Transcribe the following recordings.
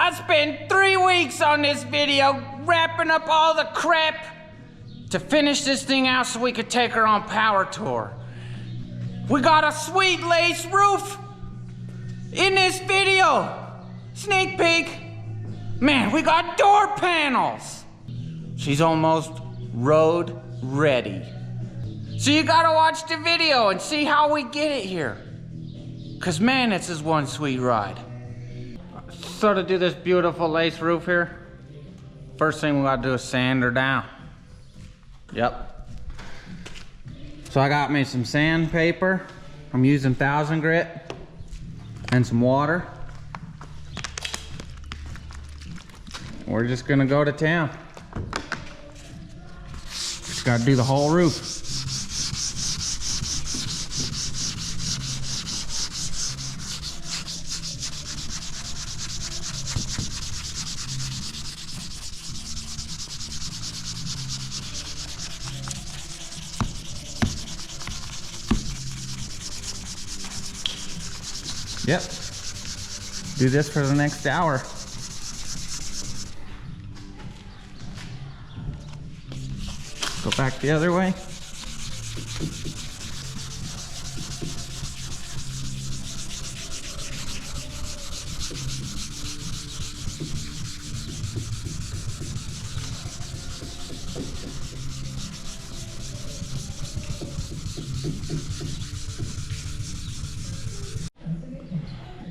I spent 3 weeks on this video wrapping up all the crap to finish this thing out so we could take her on power tour. We got a sweet lace roof in this video. Sneak peek. Man, we got door panels. She's almost road ready. So you gotta watch the video and see how we get it here. Cause man, this is one sweet ride. So to do this beautiful lace roof here, first thing we gotta do is sand her down. Yep. So I got me some sandpaper. I'm using 1000 grit and some water. We're just gonna go to town. Just gotta do the whole roof. Yep. Do this for the next hour. Go back the other way.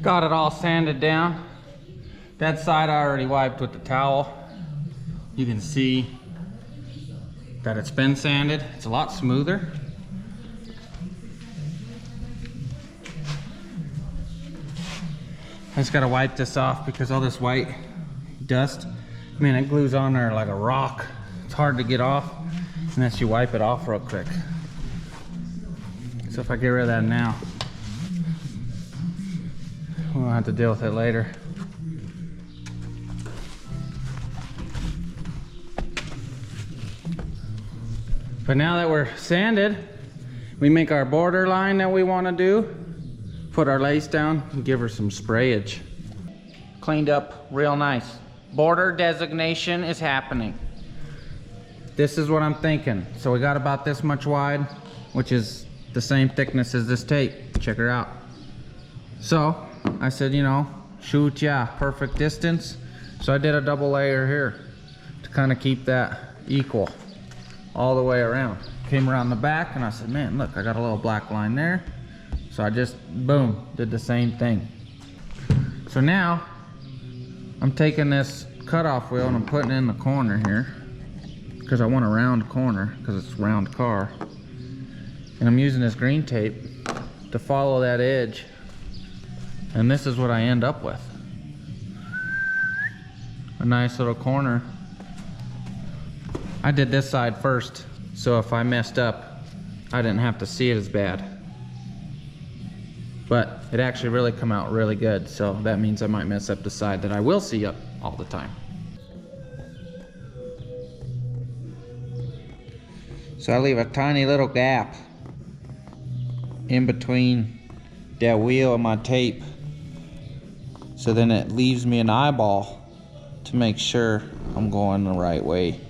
Got it all sanded down. That side I already wiped with the towel. You can see that it's been sanded. It's a lot smoother. I just gotta wipe this off because all this white dust, man, it glues on there like a rock. It's hard to get off unless you wipe it off real quick. So if I get rid of that now, we won't have to deal with it later. But now that we're sanded, we make our border line that we want to do, put our lace down and give her some sprayage. Cleaned up real nice. Border designation is happening. This is what I'm thinking. So we got about this much wide, which is the same thickness as this tape. Check her out. So I said, you know, shoot, yeah, perfect distance. So I did a double layer here to kind of keep that equal all the way around. Came around the back and I said, man, look, I got a little black line there. So I just, boom, did the same thing. So now I'm taking this cutoff wheel and I'm putting it in the corner here because I want a round corner because it's a round car. And I'm using this green tape to follow that edge. And this is what I end up with. A nice little corner. I did this side first, so if I messed up, I didn't have to see it as bad. But it actually really come out really good, so that means I might mess up the side that I will see up all the time. So I leave a tiny little gap in between that wheel and my tape. So then it leaves me an eyeball to make sure I'm going the right way.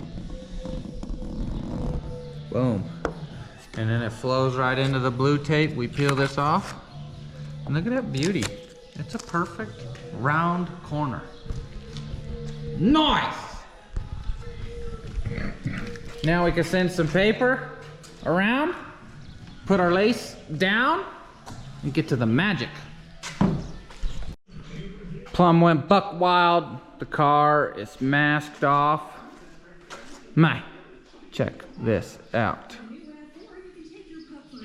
Boom. And then it flows right into the blue tape. We peel this off. And look at that beauty. It's a perfect round corner. Nice! Now we can send some paper around, put our lace down, and get to the magic. Plum went buck wild. The car is masked off. Check this out.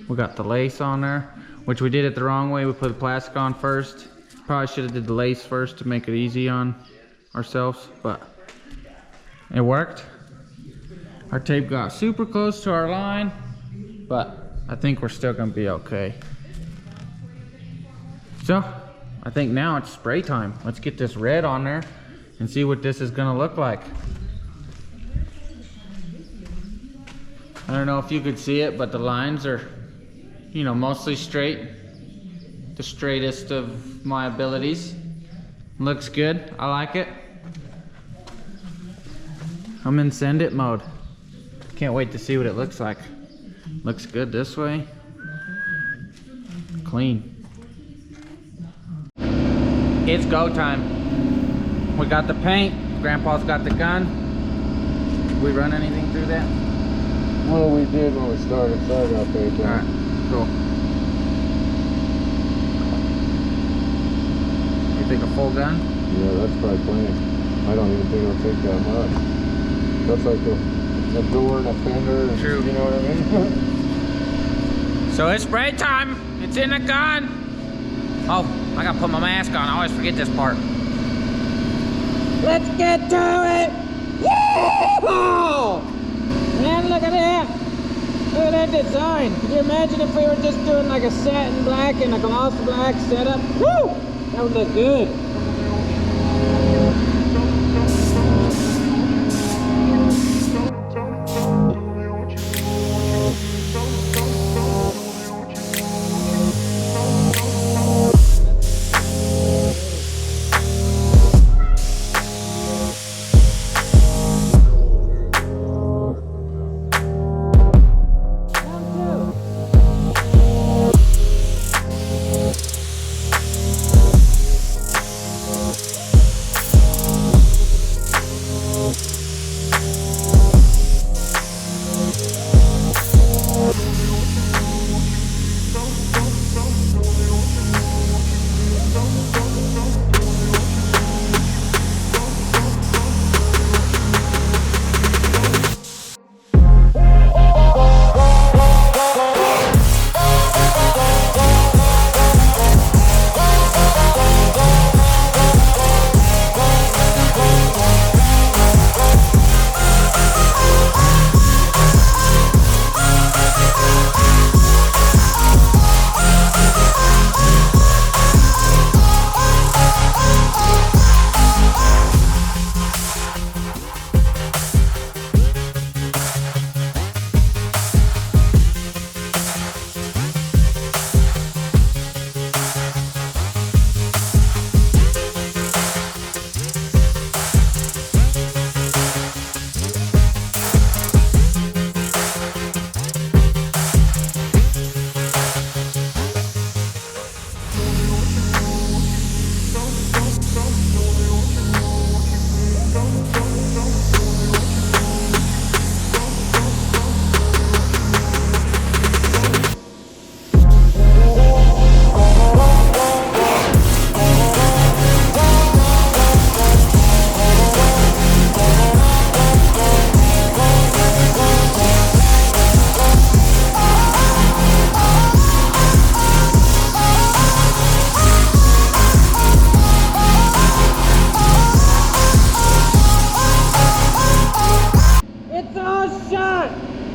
We got the lace on there, which we did it the wrong way. We put the plastic on first. Probably should have did the lace first to make it easy on ourselves, but it worked. Our tape got super close to our line, but I think we're still gonna be okay. So I think now it's spray time. Let's get this red on there and see what this is gonna look like. I don't know if you could see it, but the lines are, you know, mostly straight. The straightest of my abilities. Looks good. I like it. I'm in send it mode. Can't wait to see what it looks like. Looks good this way. Clean. It's go time. We got the paint. Grandpa's got the gun. We run anything through that? Well, we did when we started, so I got paint. Alright, cool. You think a full gun? Yeah, that's probably plenty. I don't even think it'll take that much. That's like a door and a fender. And, true. You know what I mean? So it's spray time. It's in the gun. Oh, I gotta put my mask on. I always forget this part. Let's get to it. Woo! Man, look at that. Look at that design. Can you imagine if we were just doing like a satin black and a gloss black setup? Woo! That would look good.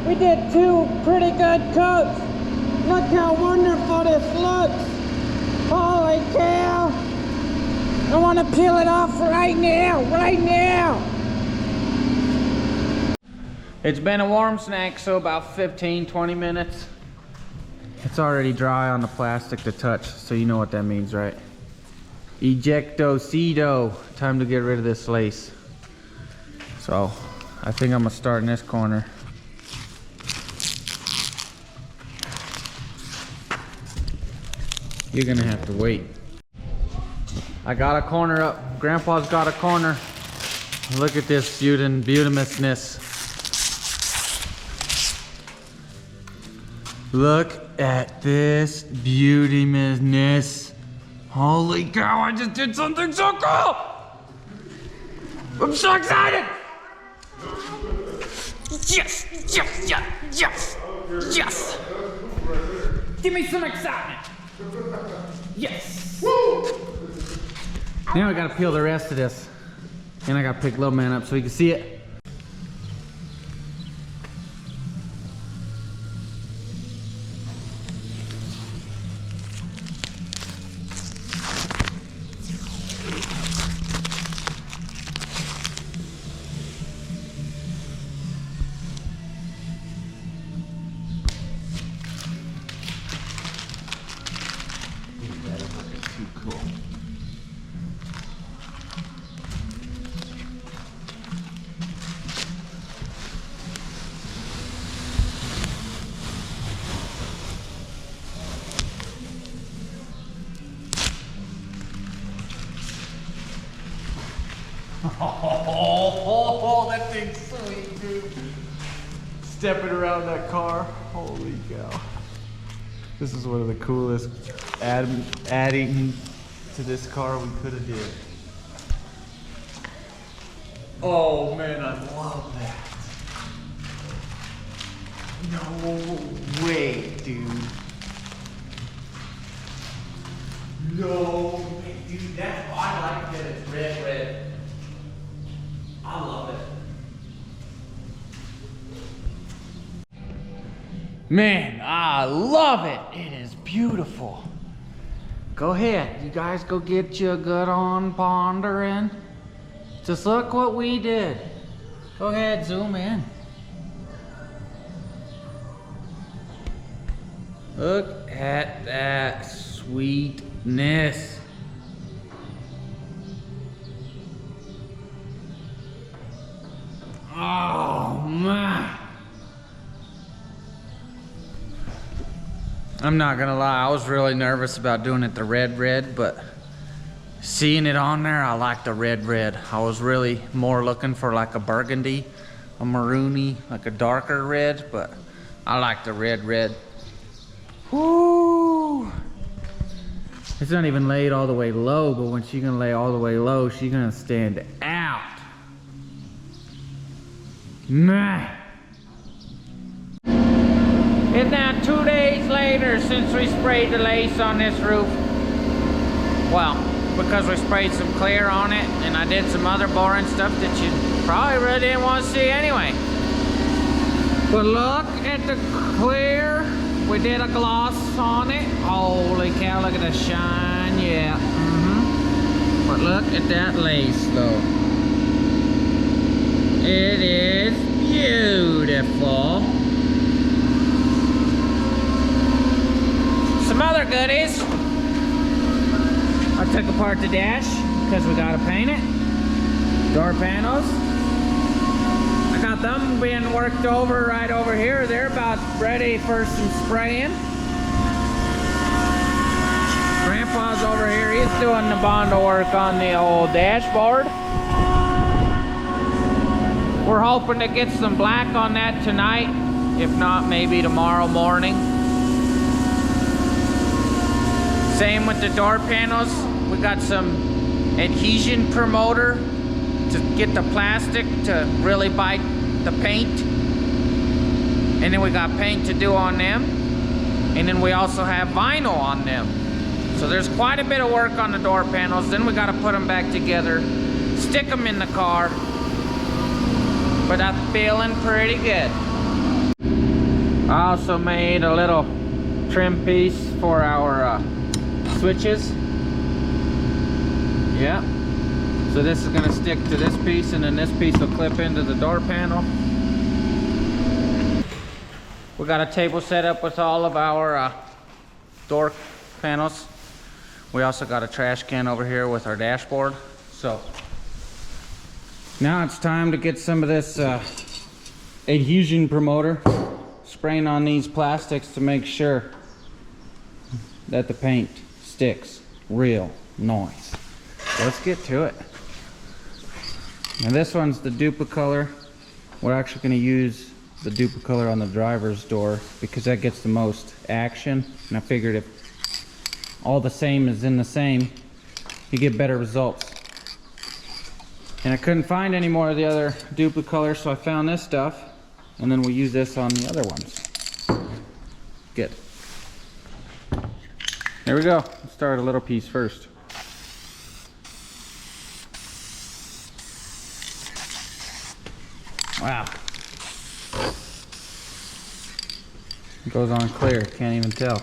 We did 2 pretty good coats. Look how wonderful this looks. Holy cow. I want to peel it off right now, right now. It's been a warm snack, so about 15-20 minutes. It's already dry on the plastic to touch, so you know what that means, right? Ejecto-cedo. Time to get rid of this lace. So I think I'm gonna start in this corner. You're gonna have to wait. I got a corner up. Grandpa's got a corner. Look at this beautimousness. Look at this beautimousness. Holy cow, I just did something so cool! I'm so excited! Yes, yes, yes, yes, yes! Give me some excitement! Yes! Woo! Now I gotta peel the rest of this. And I gotta pick little man up so you can see it. Oh, that thing's sweet, dude. Stepping around that car. Holy cow. This is one of the coolest adding to this car we could have did. Oh man, I love that. No way, dude. No way, dude. That's why I like that it's red. I love it. Man, I love it. It is beautiful. Go ahead, you guys go get you a good on pondering. Just look what we did. Go ahead, zoom in. Look at that sweetness. Oh man. I'm not gonna lie, I was really nervous about doing it the red, but seeing it on there, I like the red. I was really more looking for like a burgundy, a maroony, like a darker red, but I like the red. Woo! It's not even laid all the way low, but when she's gonna lay all the way low, she's gonna stand out. Man. It's now 2 days later since we sprayed the lace on this roof. Well, because we sprayed some clear on it and I did some other boring stuff that you probably really didn't want to see anyway. But look at the clear. We did a gloss on it. Holy cow, look at the shine, yeah. But look at that lace though. It is beautiful. Some other goodies. I took apart the dash because we gotta paint it. Door panels. I got them being worked over right over here. They're about ready for some spraying. Grandpa's over here. He's doing the Bondo work on the old dashboard. We're hoping to get some black on that tonight. If not, maybe tomorrow morning. Same with the door panels. We got some adhesion promoter to get the plastic to really bite the paint. And then we got paint to do on them. And then we also have vinyl on them. So there's quite a bit of work on the door panels. Then we got to put them back together, stick them in the car. But I'm feeling pretty good. I also made a little trim piece for our switches. Yeah. So this is going to stick to this piece, and then this piece will clip into the door panel. We got a table set up with all of our door panels. We also got a trash can over here with our dashboard. So now it's time to get some of this adhesion promoter, spraying on these plastics to make sure that the paint sticks real nice. Let's get to it. Now this one's the Duplicolor. We're actually going to use the Duplicolor on the driver's door because that gets the most action, and I figured if all the same is in the same, you get better results. And I couldn't find any more of the other Duplicolor, so I found this stuff, and then we'll use this on the other ones. Good. There we go. Let's start a little piece first. Wow. It goes on clear, can't even tell.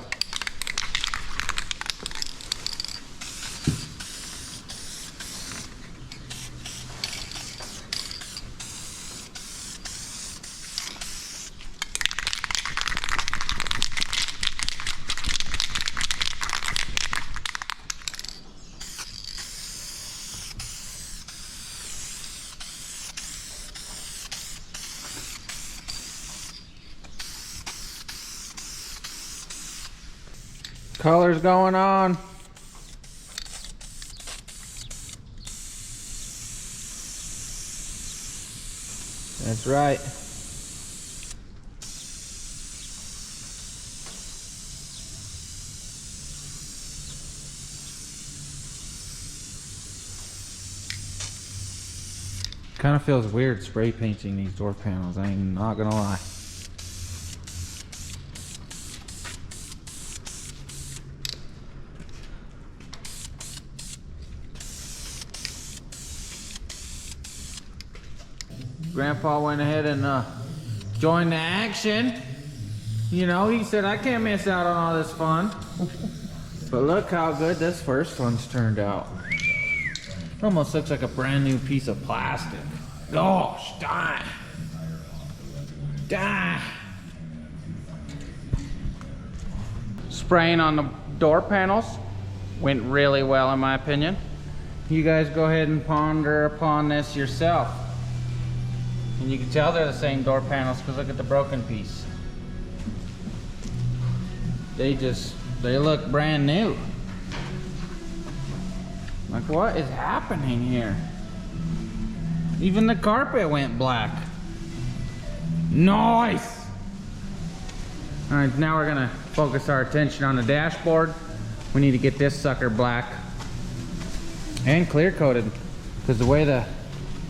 Colors going on. That's right. Kind of feels weird spray painting these door panels, I ain't not gonna lie. Grandpa went ahead and joined the action. You know, he said, I can't miss out on all this fun. But look how good this first one's turned out. It almost looks like a brand new piece of plastic. Gosh, die. Die. Spraying on the door panels went really well in my opinion. You guys go ahead and ponder upon this yourself. And you can tell they're the same door panels because look at the broken piece. They look brand new. Like, what is happening here? Even the carpet went black. Nice! Alright, now we're gonna focus our attention on the dashboard. We need to get this sucker black and clear coated because the way the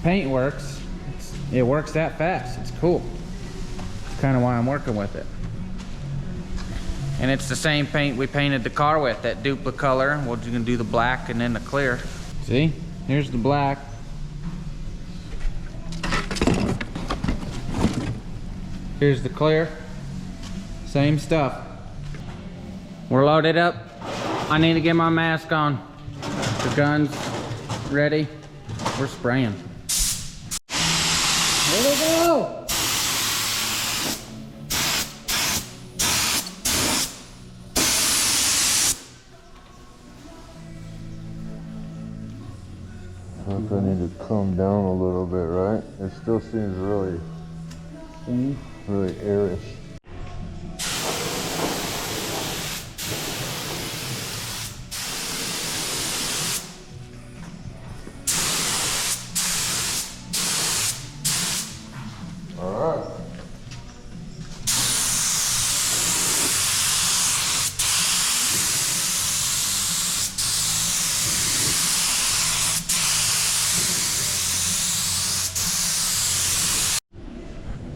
paint works, it works that fast. It's cool. That's kind of why I'm working with it. And it's the same paint we painted the car with, that duplicate color. We're gonna do the black and then the clear. See, here's the black. Here's the clear. Same stuff. We're loaded up. I need to get my mask on. The gun's ready. We're spraying. Here we go! I think I need to calm down a little bit, right? It still seems really airish. All right.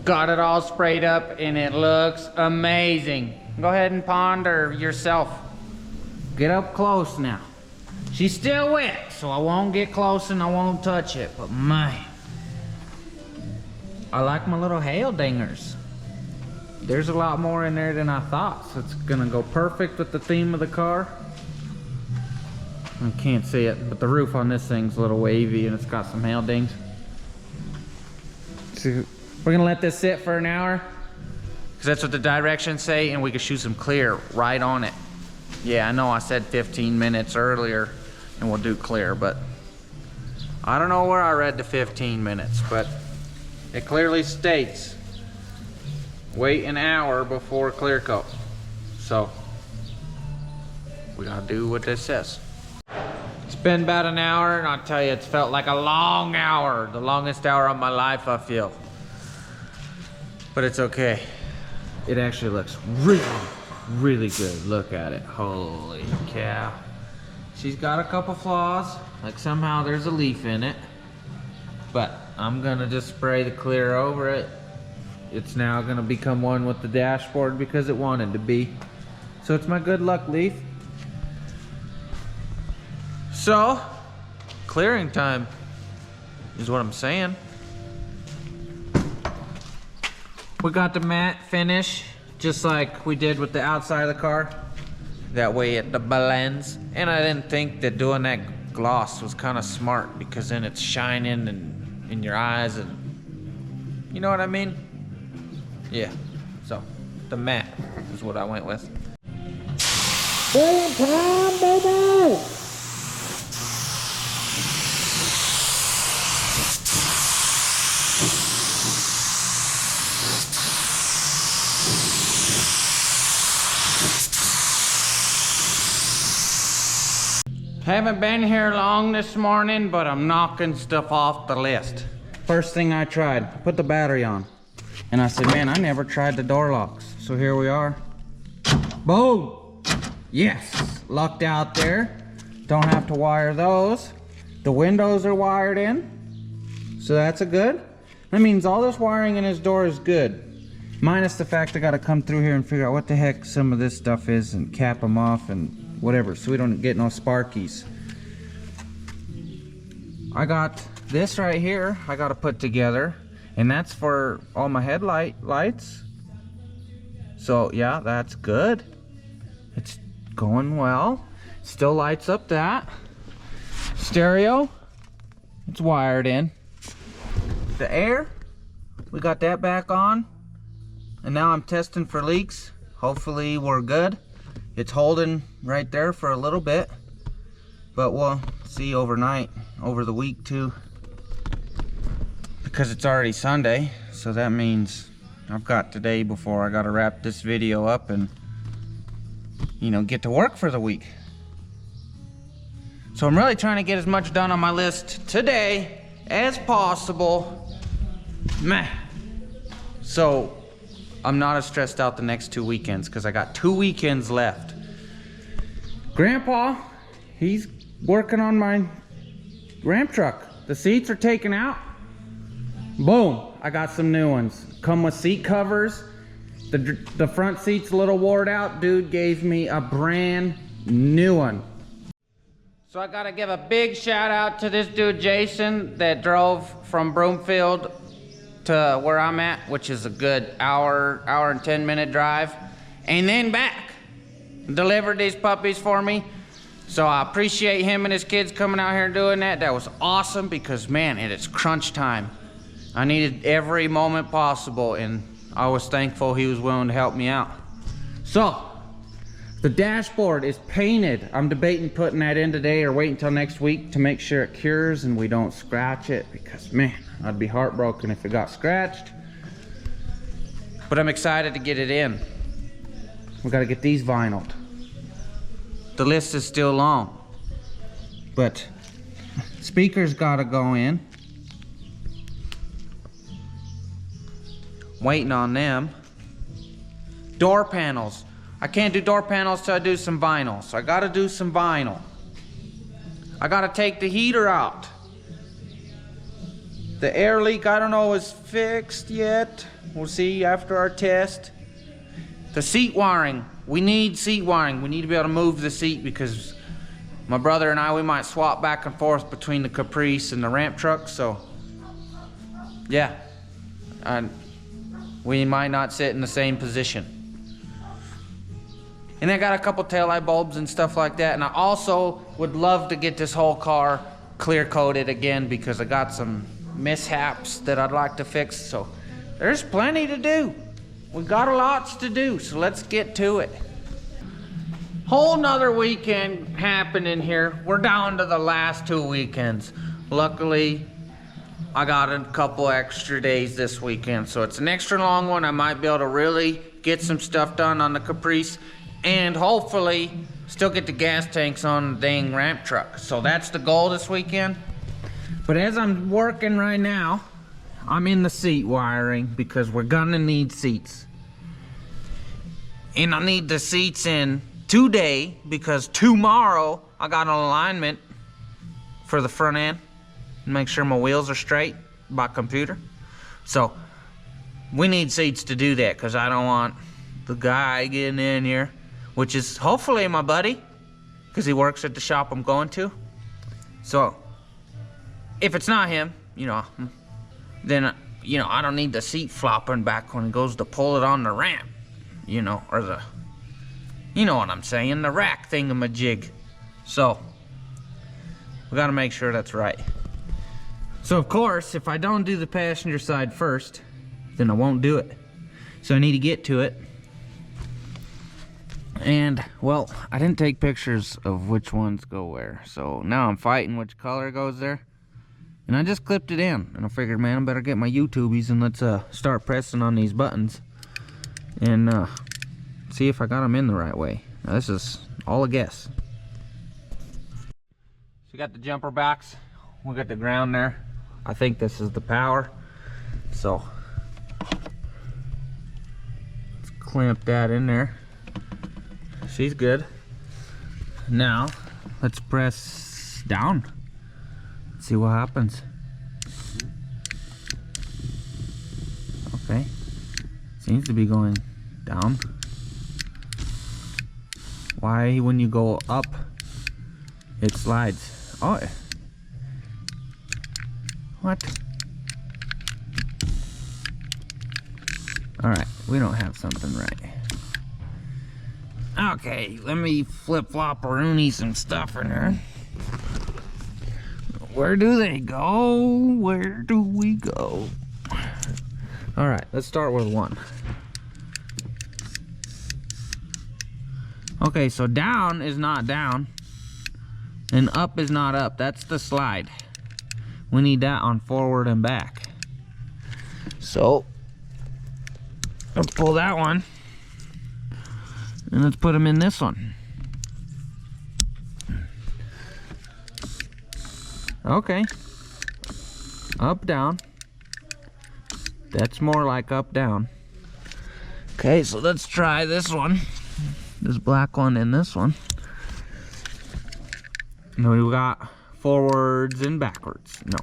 Got it all sprayed up and it looks amazing. Go ahead and ponder yourself. Get up close now. She's still wet, so I won't get close and I won't touch it, but man, I like my little hail dingers. There's a lot more in there than I thought, so it's gonna go perfect with the theme of the car. I can't see it, but the roof on this thing's a little wavy and it's got some hail dings. So we're gonna let this sit for an hour because that's what the directions say, and we can shoot some clear right on it. Yeah, I know I said 15 minutes earlier and we'll do clear, but I don't know where I read the 15 minutes, but it clearly states wait an hour before clear coat. So we gotta do what this says. It's been about an hour and I'll tell you, it's felt like a long hour, the longest hour of my life I feel. But it's okay. It actually looks really good. Look at it. Holy cow. She's got a couple flaws, like somehow there's a leaf in it. But I'm gonna just spray the clear over it. It's now gonna become one with the dashboard because it wanted to be. So it's my good luck leaf. So, clearing time is what I'm saying. We got the matte finish, just like we did with the outside of the car. That way it blends. And I didn't think that doing that gloss was kind of smart because then it's shining and in your eyes and you know what I mean? Yeah, so the matte is what I went with. Brilliant time, baby! Haven't been here long this morning, but I'm knocking stuff off the list. First thing I tried, put the battery on. And I said, man, I never tried the door locks. So here we are. Boom! Yes, locked out there. Don't have to wire those. The windows are wired in. So that's a good. That means all this wiring in his door is good. Minus the fact I gotta come through here and figure out what the heck some of this stuff is and cap them off and whatever, so we don't get no sparkies. I got this right here I gotta put together, and that's for all my headlight lights. So yeah, that's good. It's going well. Still lights up that. Stereo, it's wired in. The air, we got that back on. And now I'm testing for leaks. Hopefully we're good. It's holding right there for a little bit, but we'll see overnight, over the week too. Because it's already Sunday, so that means I've got today before I gotta wrap this video up and, you know, get to work for the week. So I'm really trying to get as much done on my list today as possible. Meh. So I'm not as stressed out the next 2 weekends because I got 2 weekends left. Grandpa, he's working on my ramp truck. The seats are taken out. Boom, I got some new ones. Come with seat covers. The front seat's a little worn out. Dude gave me a brand new one. So I gotta give a big shout out to this dude Jason that drove from Broomfield to where I'm at, which is a good hour and 10-minute drive, and then back. Delivered these puppies for me. So I appreciate him and his kids coming out here and doing that. That was awesome because, man, it is crunch time. I needed every moment possible, and I was thankful he was willing to help me out. So the dashboard is painted. I'm debating putting that in today or wait until next week to make sure it cures and we don't scratch it, because, man, I'd be heartbroken if it got scratched. But I'm excited to get it in. We gotta get these vinyled. The list is still long, but speakers gotta go in. Waiting on them. Door panels. I can't do door panels till I do some vinyl, so I gotta do some vinyl. I gotta take the heater out. The air leak, I don't know, is fixed yet. We'll see after our test. The seat wiring, we need seat wiring. We need to be able to move the seat because my brother and I, we might swap back and forth between the Caprice and the ramp truck, so yeah. We might not sit in the same position. And I got a couple taillight bulbs and stuff like that. And I also would love to get this whole car clear coated again because I got some mishaps that I'd like to fix. So there's plenty to do. We got lots to do, so let's get to it. Whole nother weekend happening here. We're down to the last 2 weekends. Luckily, I got a couple extra days this weekend, so it's an extra long one. I might be able to really get some stuff done on the Caprice and hopefully still get the gas tanks on the dang ramp truck. So that's the goal this weekend. But as I'm working right now, I'm in the seat wiring because we're gonna need seats. And I need the seats in today because tomorrow I got an alignment for the front end. Make sure my wheels are straight by computer. So we need seats to do that because I don't want the guy getting in here, which is hopefully my buddy because he works at the shop I'm going to. So if it's not him, you know, then, you know, I don't need the seat flopping back when he goes to pull it on the ramp, you know, or the, you know what I'm saying, the rack thingamajig. So we got to make sure that's right. So of course, if I don't do the passenger side first, then I won't do it. So I need to get to it. And, well, I didn't take pictures of which ones go where. So now I'm fighting which color goes there. And I just clipped it in. And I figured, man, I better get my YouTubies and let's start pressing on these buttons. And see if I got them in the right way. Now this is all a guess. So we got the jumper backs. We got the ground there. I think this is the power. So let's clamp that in there. She's good. Now let's press down. See what happens. Okay, seems to be going down. Why, when you go up, it slides? Oh, what? All right, we don't have something right. Okay, let me flip-flop-a-rooney some stuff in there. Where do they go? Where do we go? All right, let's start with one. Okay, so down is not down, and up is not up. That's the slide. We need that on forward and back. So, let's pull that one, and let's put them in this one. Okay, up, down. That's more like up, down. Okay, so let's try this one. This black one and this one. And we got forwards and backwards. No.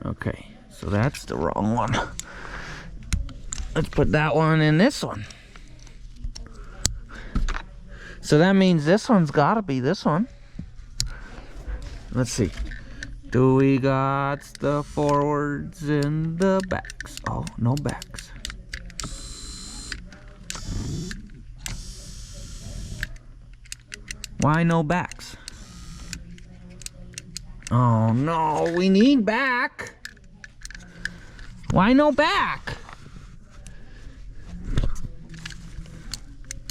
Okay, so that's the wrong one. Let's put that one in this one. So that means this one's gotta be this one. Let's see. Do we got the forwards and the backs? Oh, no backs. Why no backs? Oh no, we need back. Why no back?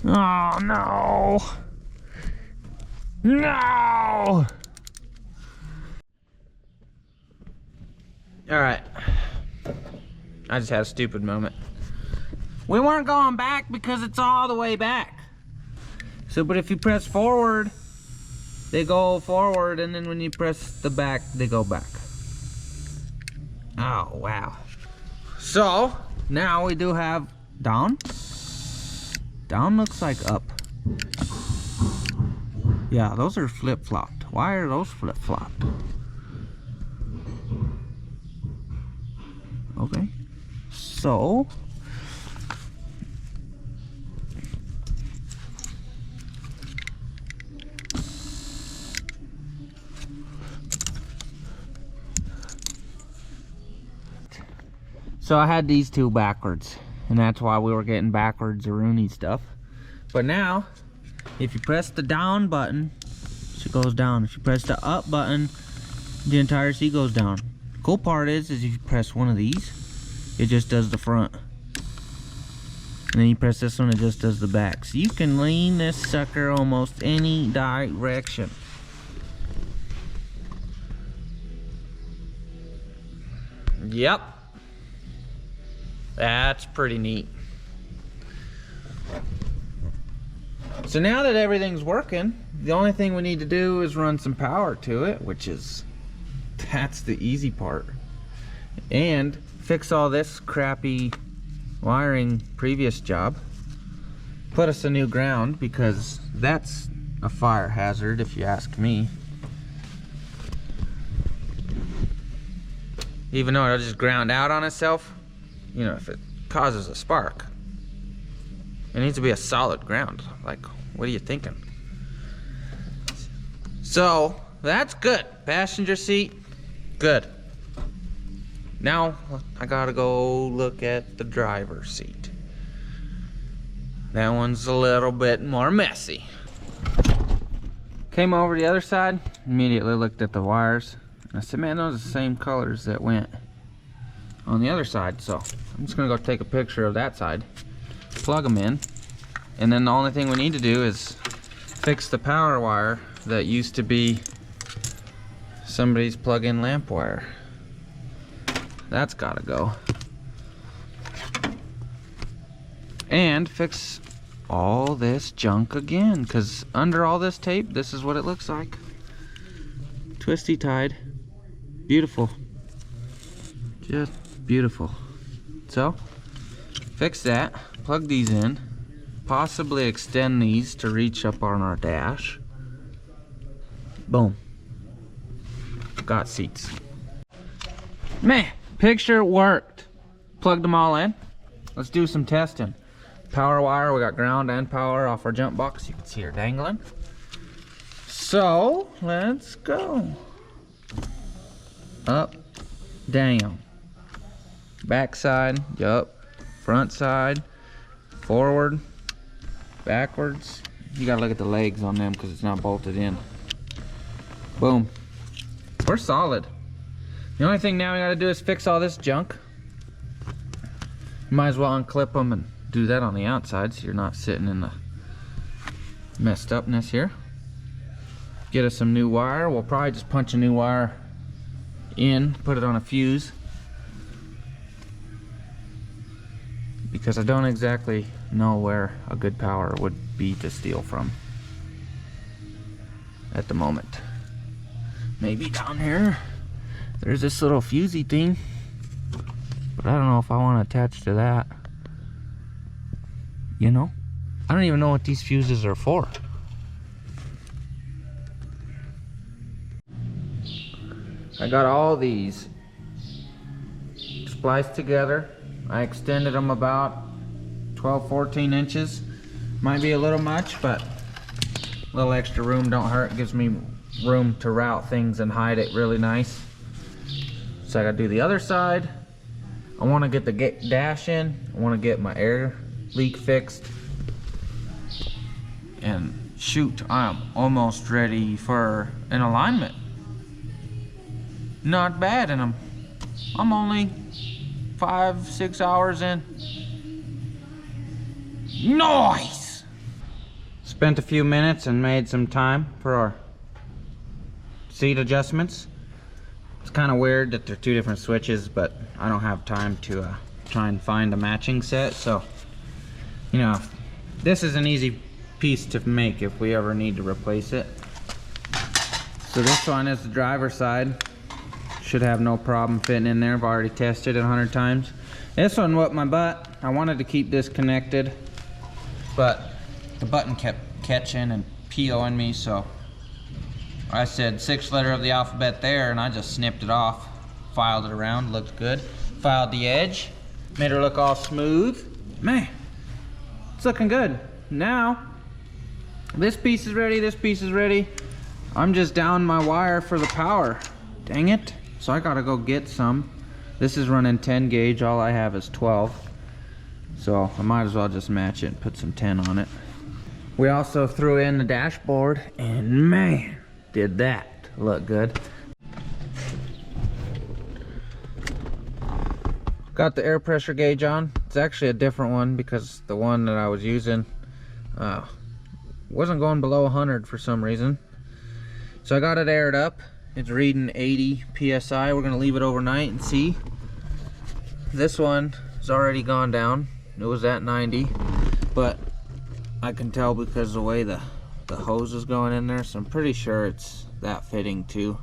Oh no. No. All right. I just had a stupid moment. We weren't going back because it's all the way back. So, but if you press forward, they go forward, and then when you press the back, they go back. Oh, wow. So, now we do have down. Down looks like up. Yeah, those are flip-flopped. Why are those flip-flopped? Okay. So, I had these two backwards, and that's why we were getting backwards Rooney stuff. But now, if you press the down button, she goes down. If you press the up button, the entire seat goes down. The cool part is if you press one of these, it just does the front. And then you press this one, it just does the back. So you can lean this sucker almost any direction. Yep. That's pretty neat. So now that everything's working, the only thing we need to do is run some power to it, that's the easy part. And fix all this crappy wiring previous job. Put us a new ground, because that's a fire hazard if you ask me. Even though it'll just ground out on itself, you know, if it causes a spark, it needs to be a solid ground. Like, what are you thinking? So that's good. Passenger seat, good. Now I gotta go look at the driver's seat. That one's a little bit more messy. Came over the other side, immediately looked at the wires. I said, man, those are the same colors that went on the other side. So I'm just gonna go take a picture of that side, plug them in, and then the only thing we need to do is fix the power wire that used to be somebody's plug-in lamp wire. That's gotta go. And fix all this junk again, because under all this tape, this is what it looks like. twisty tied. Beautiful. Just beautiful. So, fix that. Plug these in. Possibly extend these to reach up on our dash. Boom. Got seats. Man, picture worked. Plugged them all in. Let's do some testing. Power wire, we got ground and power off our jump box. You can see her dangling. So, let's go. Up, down. Back side, yup. Front side, forward, backwards. You gotta look at the legs on them because it's not bolted in. Boom. We're solid. The only thing now we gotta do is fix all this junk. Might as well unclip them and do that on the outside so you're not sitting in the messed upness here. Get us some new wire. We'll probably just punch a new wire in, put it on a fuse, because I don't exactly know where a good power would be to steal from at the moment. Maybe down here there's this little fusey thing, but I don't know if I want to attach to that. You know, I don't even know what these fuses are for. I got all these spliced together. I extended them about 12-14 inches. Might be a little much, but a little extra room don't hurt. It gives me room to route things and hide it really nice. So I gotta do the other side. I want to get the dash in. I want to get my air leak fixed. And shoot, I'm almost ready for an alignment. Not bad, and I'm only 5-6 hours in. Nice! Spent a few minutes and made some time for our seat adjustments. It's kind of weird that they're two different switches, but I don't have time to try and find a matching set. So, you know, this is an easy piece to make if we ever need to replace it. So this one is the driver's side. Should have no problem fitting in there. I've already tested it 100 times. This one whipped my butt. I wanted to keep this connected, but the button kept catching and POing me, so I said 6th letter of the alphabet there, and I just snipped it off, filed it around, looked good. Filed the edge, made her look all smooth. Man, it's looking good. Now, this piece is ready, this piece is ready. I'm just down my wire for the power. Dang it. So I gotta go get some. This is running 10 gauge, all I have is 12. So I might as well just match it and put some 10 on it. We also threw in the dashboard, and man, did that look good. Got the air pressure gauge on. It's actually a different one because the one that I was using wasn't going below 100 for some reason. So I got it aired up. It's reading 80 psi. We're gonna leave it overnight and see. This one has already gone down. It was at 90, but I can tell because of the way the hose is going in there, so I'm pretty sure it's that fitting too.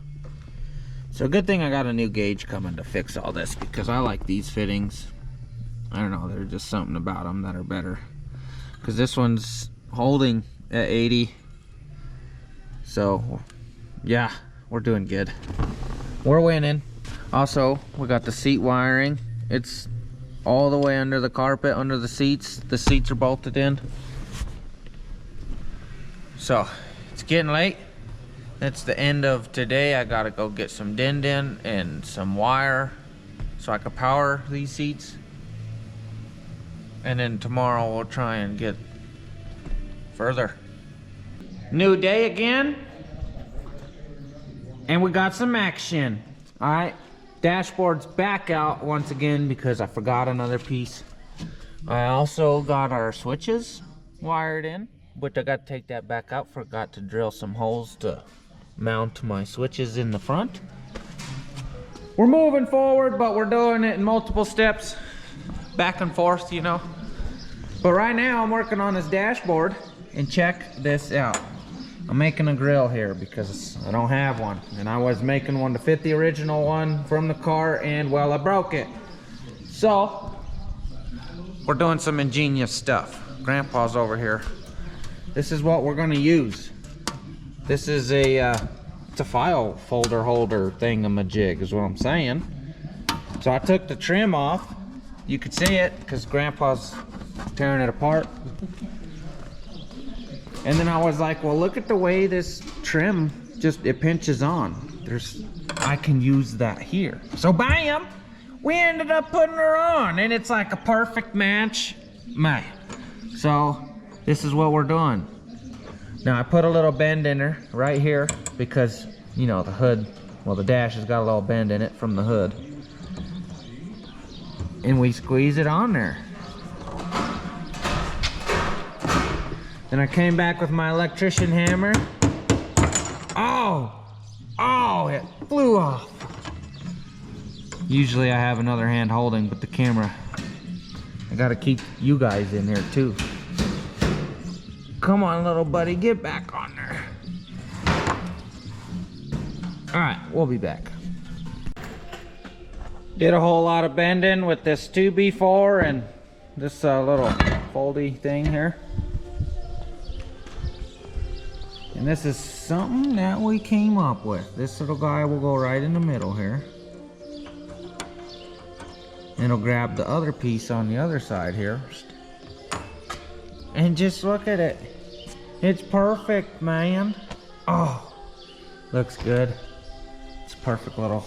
So good thing I got a new gauge coming to fix all this, because I like these fittings. I don't know, there's just something about them that are better, because this one's holding at 80. So yeah, we're doing good. We're winning. Also, we got the seat wiring. It's all the way under the carpet, under the seats. The seats are bolted in. So it's getting late. That's the end of today. I gotta go get some din and some wire so I can power these seats. And then tomorrow we'll try and get further. New day again. And we got some action. All right, dashboard's back out once again because I forgot another piece. I also got our switches wired in, but I got to take that back out. Forgot to drill some holes to mount my switches in the front. We're moving forward, but we're doing it in multiple steps, back and forth, you know. But right now I'm working on this dashboard, and check this out. I'm making a grill here because I don't have one. And I was making one to fit the original one from the car, and well, I broke it. So, we're doing some ingenious stuff. Grandpa's over here. This is what we're gonna use. This is it's a file folder holder thingamajig is what I'm saying. So I took the trim off. You could see it because Grandpa's tearing it apart. And then I was like, well, look at the way this trim it pinches on. I can use that here. So bam, we ended up putting her on, and it's like a perfect match. Man. So this is what we're doing. Now I put a little bend in her right here because, you know, the hood, well, the dash has got a little bend in it from the hood. And we squeeze it on there. Then I came back with my electrician hammer. Oh, it flew off. Usually I have another hand holding, but the camera, I gotta keep you guys in here too. Come on, little buddy, get back on there. All right, we'll be back. Did a whole lot of bending with this 2B4 and this little foldy thing here. And this is something that we came up with. This little guy will go right in the middle here. And it'll grab the other piece on the other side here. And just look at it. It's perfect, man. Oh, looks good. It's a perfect little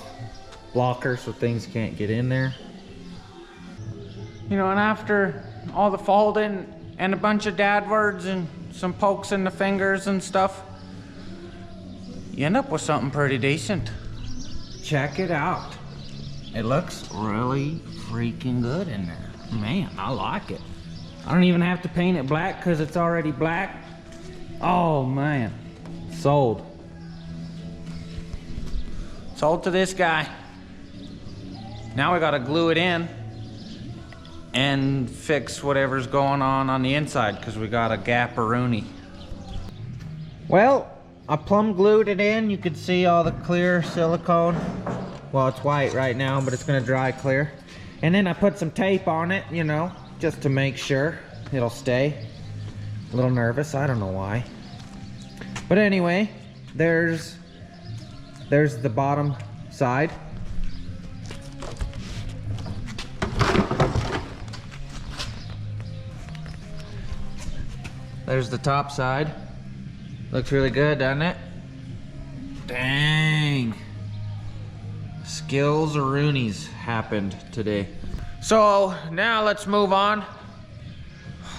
blocker so things can't get in there. You know, and after all the folding and a bunch of dad words and some pokes in the fingers and stuff, you end up with something pretty decent. Check it out. It looks really freaking good in there. Man, I like it. I don't even have to paint it black because it's already black. Oh man, sold. Sold to this guy. Now we gotta glue it in and fix whatever's going on the inside because we got a gap-a-rooney. Well, I plumb glued it in. You can see all the clear silicone. Well, it's white right now, but it's gonna dry clear. And then I put some tape on it, you know, just to make sure it'll stay. A little nervous, I don't know why. But anyway, there's the bottom side. There's the top side. Looks really good, doesn't it? Dang. Skills-a-roonies happened today. So now let's move on.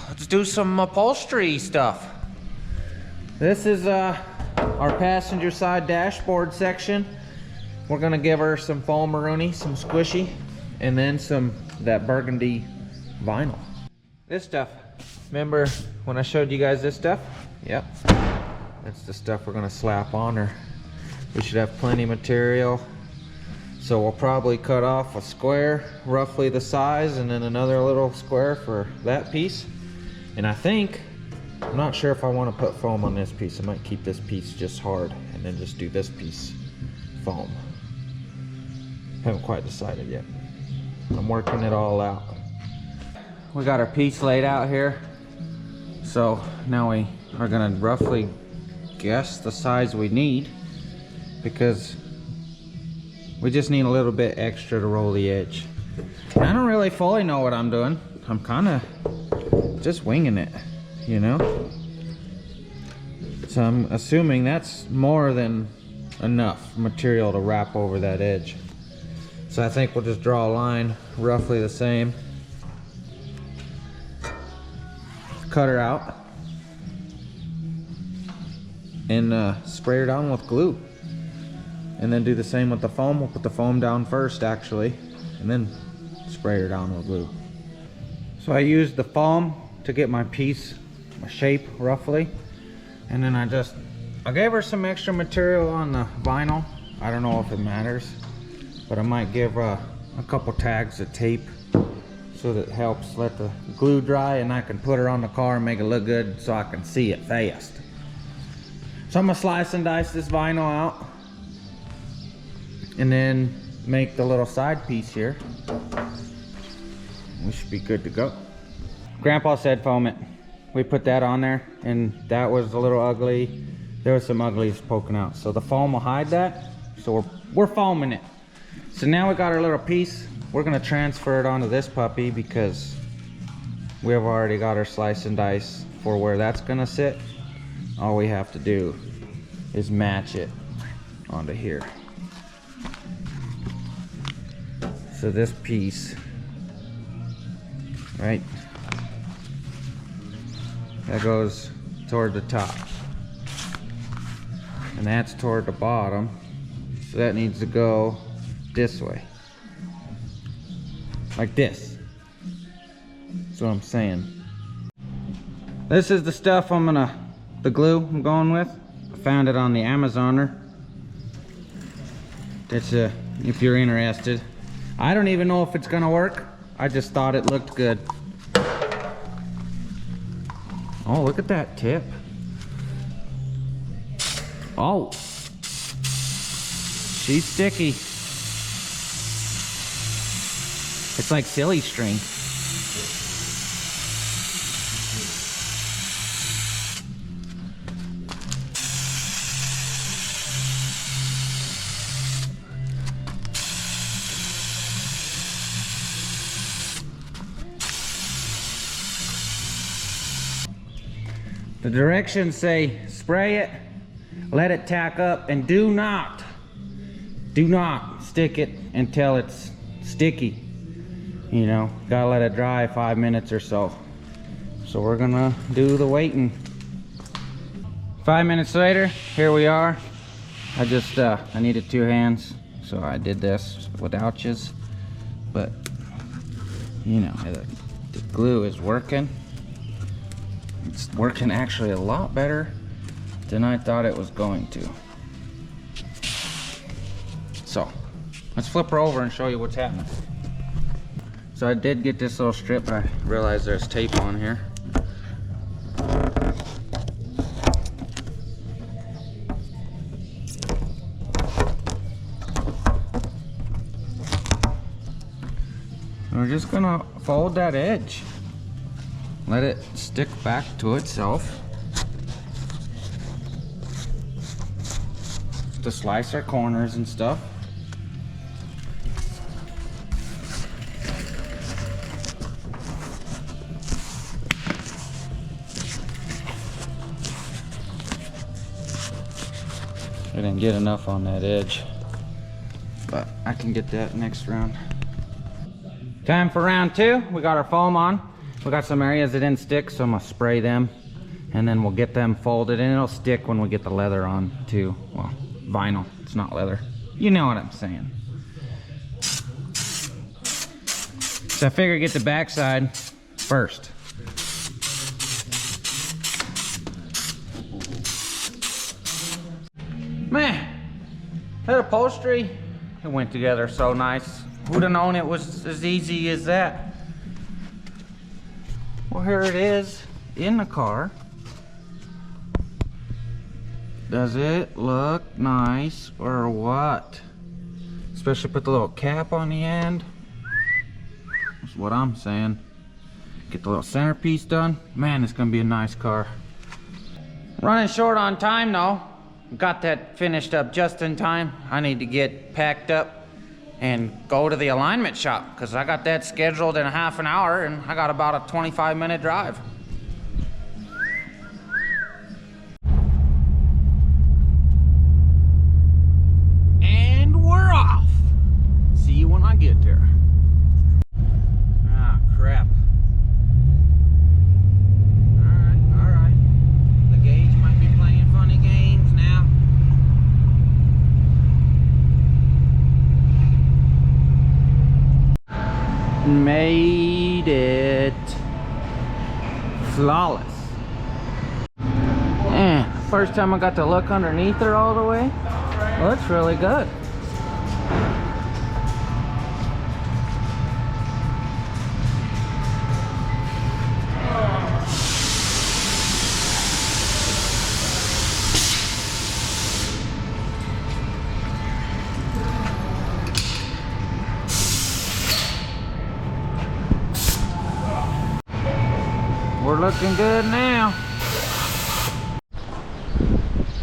Let's do some upholstery stuff. This is our passenger side dashboard section. We're gonna give her some foam-a-rooney, some squishy, and then that burgundy vinyl. This stuff. Remember when I showed you guys this stuff? Yep. That's the stuff we're gonna slap on her. We should have plenty of material. So we'll probably cut off a square, roughly the size, and then another little square for that piece. And I'm not sure if I want to put foam on this piece. I might keep this piece just hard and then just do this piece foam. Haven't quite decided yet. I'm working it all out. We got our piece laid out here. So now we are gonna roughly guess the size we need because we just need a little bit extra to roll the edge. And I don't really fully know what I'm doing. I'm kind of just winging it, you know? So I'm assuming that's more than enough material to wrap over that edge. So I think we'll just draw a line roughly the same. Cut her out and spray her down with glue, and then do the same with the foam. We'll put the foam down first actually and then spray her down with glue. So I used the foam to get my piece, my shape roughly, and then I gave her some extra material on the vinyl. I don't know if it matters, but I might give a couple tags of tape so that it helps let the glue dry, and I can put her on the car and make it look good so I can see it fast. So I'm gonna slice and dice this vinyl out and then make the little side piece here. We should be good to go. Grandpa said foam it. We put that on there and that was a little ugly. There was some uglies poking out. So the foam will hide that. So we're foaming it. So now we got our little piece. We're gonna transfer it onto this puppy because we have already got our slice and dice for where that's gonna sit. All we have to do is match it onto here. So this piece, right, that goes toward the top. And that's toward the bottom. So that needs to go this way. Like this. That's what I'm saying. This is the stuff the glue I'm going with. I found it on the Amazoner. It's if you're interested. I don't even know if it's gonna work. I just thought it looked good. Oh, look at that tip. Oh, she's sticky. It's like silly string. The directions say spray it, let it tack up, and do not stick it until it's sticky. You know, gotta let it dry 5 minutes or so. So we're gonna do the waiting. 5 minutes later, here we are. I just I needed 2 hands, so I did this without yous. But you know, the glue is working. It's working actually a lot better than I thought it was going to. So let's flip her over and show you what's happening. So I did get this little strip, but I realized there's tape on here. We're just gonna fold that edge. Let it stick back to itself. To slice our corners and stuff. I didn't get enough on that edge, but I can get that next round. Time for round 2. We got our foam on. We got some areas that didn't stick, so I'm gonna spray them and then we'll get them folded, and it'll stick when we get the leather on too. Well, vinyl, it's not leather. You know what I'm saying. So I figure get the backside first. Man, that upholstery, it went together so nice. Who'd have known it was as easy as that? Well, here it is in the car. Does it look nice or what? Especially put the little cap on the end. That's what I'm saying. Get the little centerpiece done. Man, it's gonna be a nice car. Running short on time though. Got that finished up just in time. I need to get packed up and go to the alignment shop because I got that scheduled in a half an hour and I got about a 25-minute drive. And we're off. See you when I get there. Ah, crap. All right. The gauge might be playing funny games now. Made it flawless. First time I got to look underneath her all the way. Looks really good. looking good now.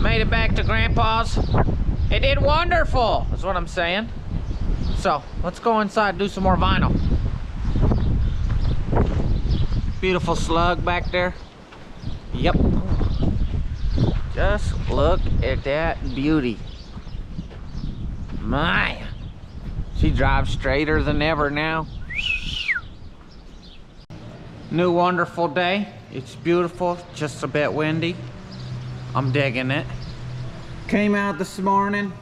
Made it back to Grandpa's. It did wonderful, is what I'm saying. So, let's go inside and do some more vinyl. Beautiful slug back there. Yep. Just look at that beauty. My, she drives straighter than ever now. New wonderful day. It's beautiful, just a bit windy. I'm digging it. Came out this morning,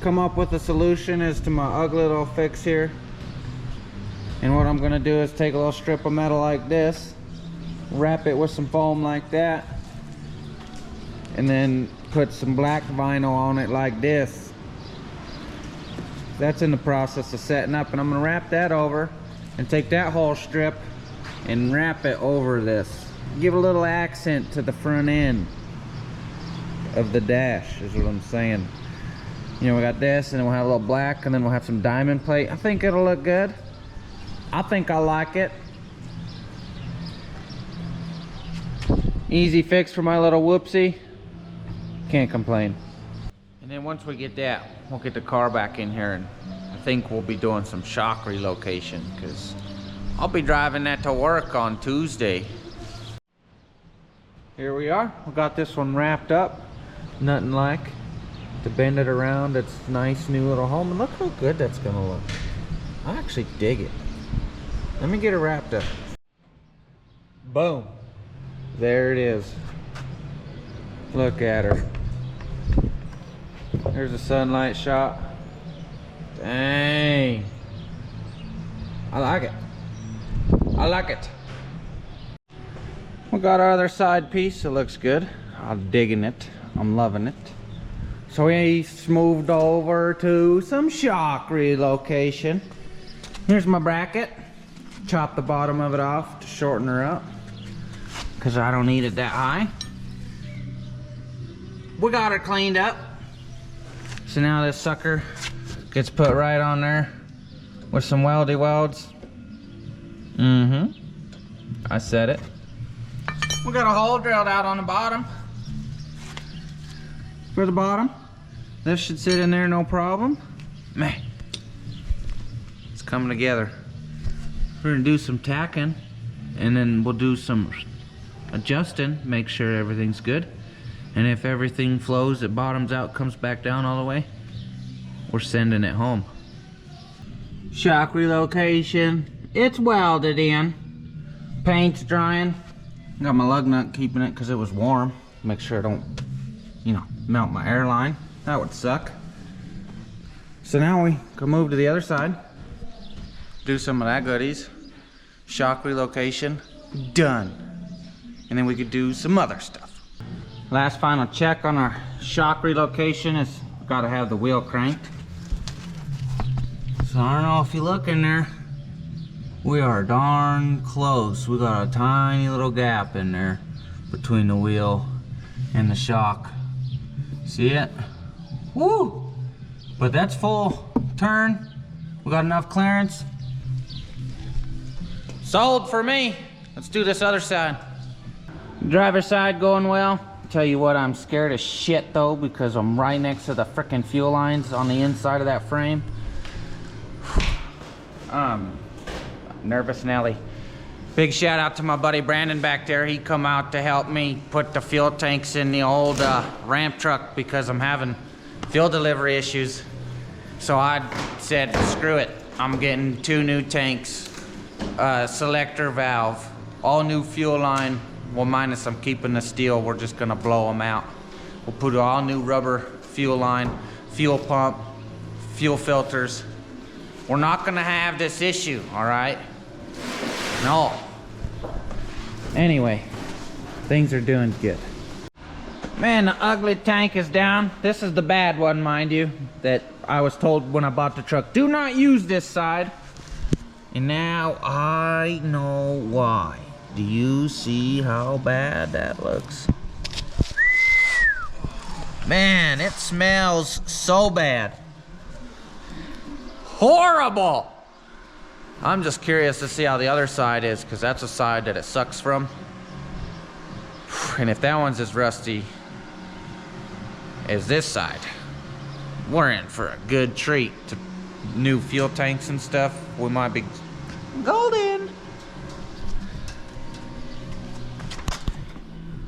come up with a solution as to my ugly little fix here. And what I'm gonna do is take a little strip of metal like this, wrap it with some foam like that, and then put some black vinyl on it like this. That's in the process of setting up, and I'm gonna wrap that over and take that whole strip and wrap it over this. Give a little accent to the front end of the dash, is what I'm saying. You know, we got this, and then we'll have a little black, and then we'll have some diamond plate. I think it'll look good. I think I like it. Easy fix for my little whoopsie. Can't complain. And then once we get that, we'll get the car back in here, and I think we'll be doing some shock relocation, because I'll be driving that to work on Tuesday. Here we are. We got this one wrapped up. Nothing like to bend it around. It's a nice new little home, and look how good that's gonna look. I actually dig it. Let me get it wrapped up. Boom. There it is. Look at her. There's a sunlight shot. Dang. I like it. I like it. We got our other side piece. It looks good. I'm digging it. I'm loving it. So we moved over to some shock relocation. Here's my bracket. Chop the bottom of it off to shorten her up, because I don't need it that high. We got her cleaned up. So now this sucker gets put right on there with some weldy welds. I said it. We got a hole drilled out on the bottom. For the bottom. This should sit in there no problem. Man, it's coming together. We're gonna do some tacking, and then we'll do some adjusting, make sure everything's good. And if everything flows, it bottoms out, comes back down all the way, we're sending it home. Shock relocation. It's welded in. Paint's drying. Got my lug nut keeping it because it was warm. Make sure I don't, you know, melt my airline. That would suck. So now we can move to the other side. Do some of that goodies. Shock relocation, done. And then we could do some other stuff. Last final check on our shock relocation is gotta have the wheel cranked. So I don't know if you look in there, we are darn close. We got a tiny little gap in there between the wheel and the shock. See it? Woo! But that's full turn. We got enough clearance. Sold for me. Let's do this other side. Driver's side going well. Tell you what, I'm scared as shit though, because I'm right next to the frickin' fuel lines on the inside of that frame. Nervous Nelly. Big shout out to my buddy Brandon back there. He come out to help me put the fuel tanks in the old ramp truck because I'm having fuel delivery issues. So I said, screw it. I'm getting 2 new tanks, selector valve, all new fuel line. Well, minus I'm keeping the steel. We're just gonna blow them out. We'll put all new rubber fuel line, fuel pump, fuel filters. We're not gonna have this issue, all right? No. Anyway, things are doing good. Man, the ugly tank is down. This is the bad one, mind you, that I was told when I bought the truck. Do not use this side. And now I know why. Do you see how bad that looks? Man, it smells so bad. Horrible! I'm just curious to see how the other side is, because that's a side that it sucks from. And if that one's as rusty as this side, we're in for a good treat. To new fuel tanks and stuff, we might be golden.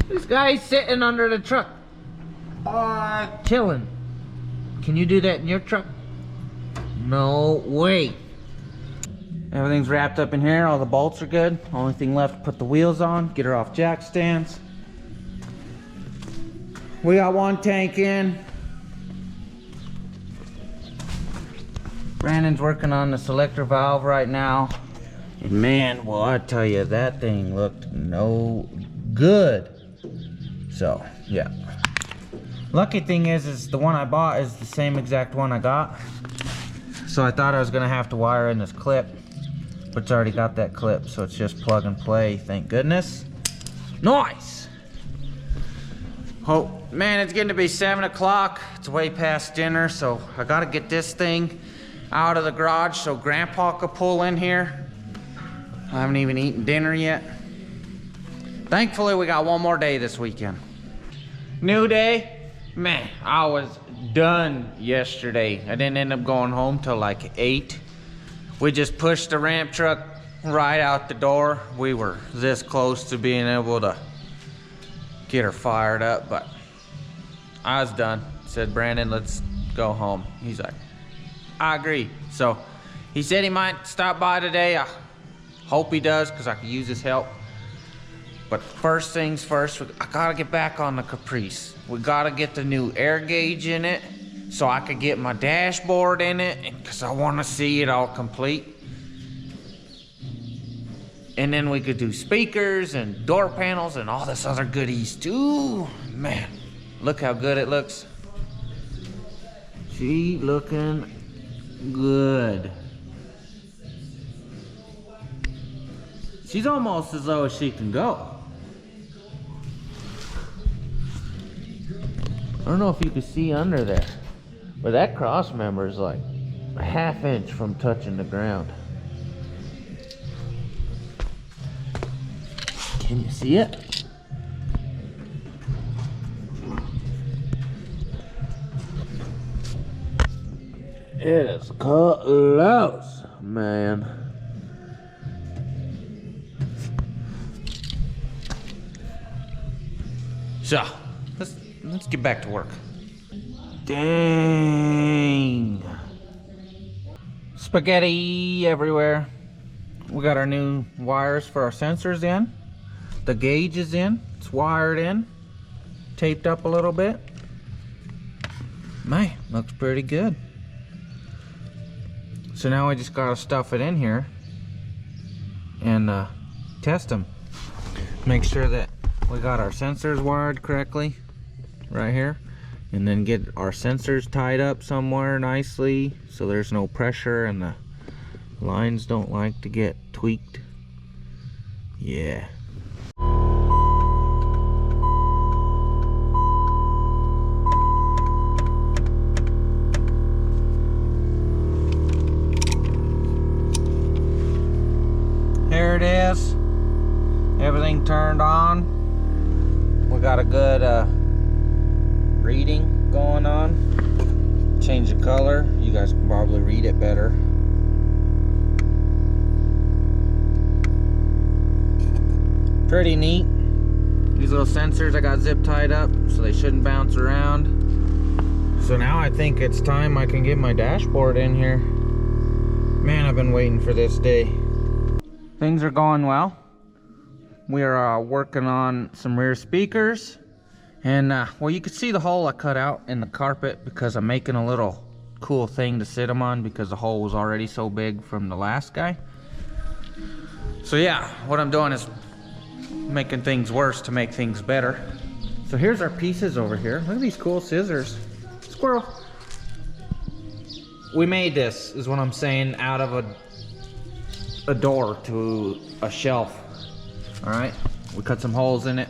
This guy's sitting under the truck. Chilling. Can you do that in your truck? No way. Everything's wrapped up in here. All the bolts are good. Only thing left to put the wheels on, get her off jack stands. We got one tank in. Brandon's working on the selector valve right now. And man, well, I tell you, that thing looked no good. So, yeah. Lucky thing is the one I bought is the same exact one I got. So I thought I was gonna have to wire in this clip, but it's already got that clip, so it's just plug and play, thank goodness. Nice! Oh, man, it's getting to be 7 o'clock. It's way past dinner, so I gotta get this thing out of the garage so Grandpa could pull in here. I haven't even eaten dinner yet. Thankfully, we got one more day this weekend. New day. Man, I was done yesterday. I didn't end up going home till like 8. We just pushed the ramp truck right out the door. We were this close to being able to get her fired up, but I was done. Said, Brandon, let's go home. He's like, I agree. So he said he might stop by today. I hope he does, because I could use his help. But first things first, I gotta get back on the Caprice. We gotta get the new air gauge in it so I could get my dashboard in it, because I want to see it all complete. And then we could do speakers and door panels and all this other goodies too. Man, look how good it looks. She looking good. She's almost as low as she can go. I don't know if you can see under there, but that cross member is like a ½ inch from touching the ground. Can you see it? It is close, man. So, let's get back to work. Dang. Spaghetti everywhere. We got our new wires for our sensors in. The gauge is in. It's wired in. Taped up a little bit. Man, looks pretty good. So now we just gotta stuff it in here and test them. Make sure that we got our sensors wired correctly right here, and then get our sensors tied up somewhere nicely so there's no pressure and the lines don't like to get tweaked. Yeah. Here it is. Everything turned on. We got a good reading going on. Change the color. You guys can probably read it better. Pretty neat. These little sensors I got zip tied up so they shouldn't bounce around. So now I think it's time I can get my dashboard in here. Man, I've been waiting for this day. Things are going well. We are working on some rear speakers, and well, you can see the hole I cut out in the carpet because I'm making a little cool thing to sit them on because the hole was already so big from the last guy. So yeah, what I'm doing is making things worse to make things better. So here's our pieces over here. Look at these cool scissors. Squirrel. We made this, is what I'm saying, out of a door to a shelf. All right, we cut some holes in it.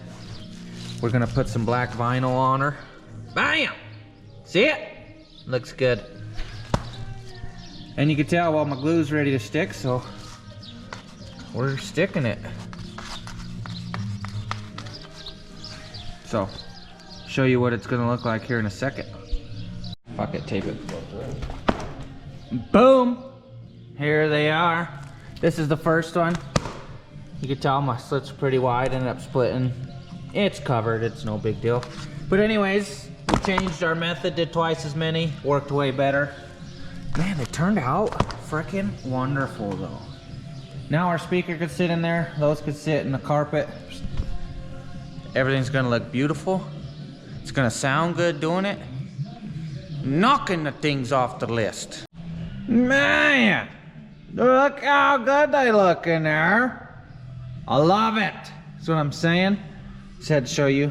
We're gonna put some black vinyl on her. Bam! See it? Looks good. And you can tell, well, my glue's ready to stick, so we're sticking it. So, show you what it's gonna look like here in a second. Fuck it, tape it. Boom! Here they are. This is the first one. You can tell my slits are pretty wide, ended up splitting. It's covered, it's no big deal. But anyways, we changed our method, did twice as many, worked way better. Man, it turned out freaking wonderful though. Now our speaker could sit in there, those could sit in the carpet. Everything's gonna look beautiful. It's gonna sound good doing it. Knocking the things off the list. Man, look how good they look in there. I love it. That's what I'm saying. Just had to show you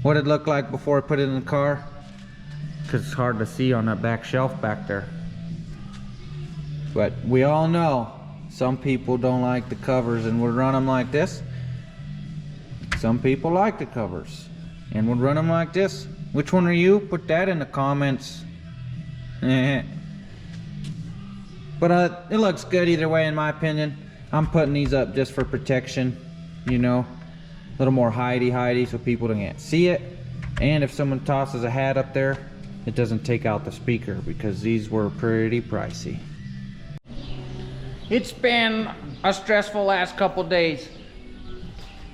what it looked like before I put it in the car, because it's hard to see on that back shelf back there. But we all know some people don't like the covers and would run them like this. Some people like the covers and would run them like this. Which one are you? Put that in the comments. But it looks good either way in my opinion. I'm putting these up just for protection, you know, a little more hidey so people can't see it. And if someone tosses a hat up there, it doesn't take out the speaker, because these were pretty pricey. It's been a stressful last couple days.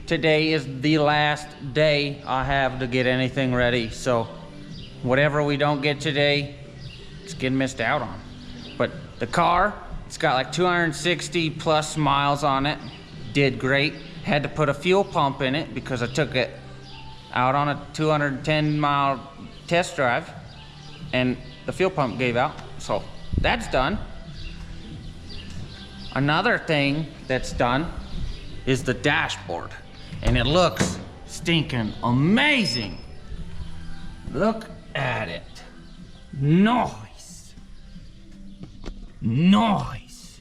Today is the last day I have to get anything ready, so whatever we don't get today, it's getting missed out on. But the car, it's got like 260 plus miles on it. Did great. Had to put a fuel pump in it because I took it out on a 210 mile test drive and the fuel pump gave out. So that's done. Another thing that's done is the dashboard, and it looks stinking amazing. Look at it. Nice. Nice.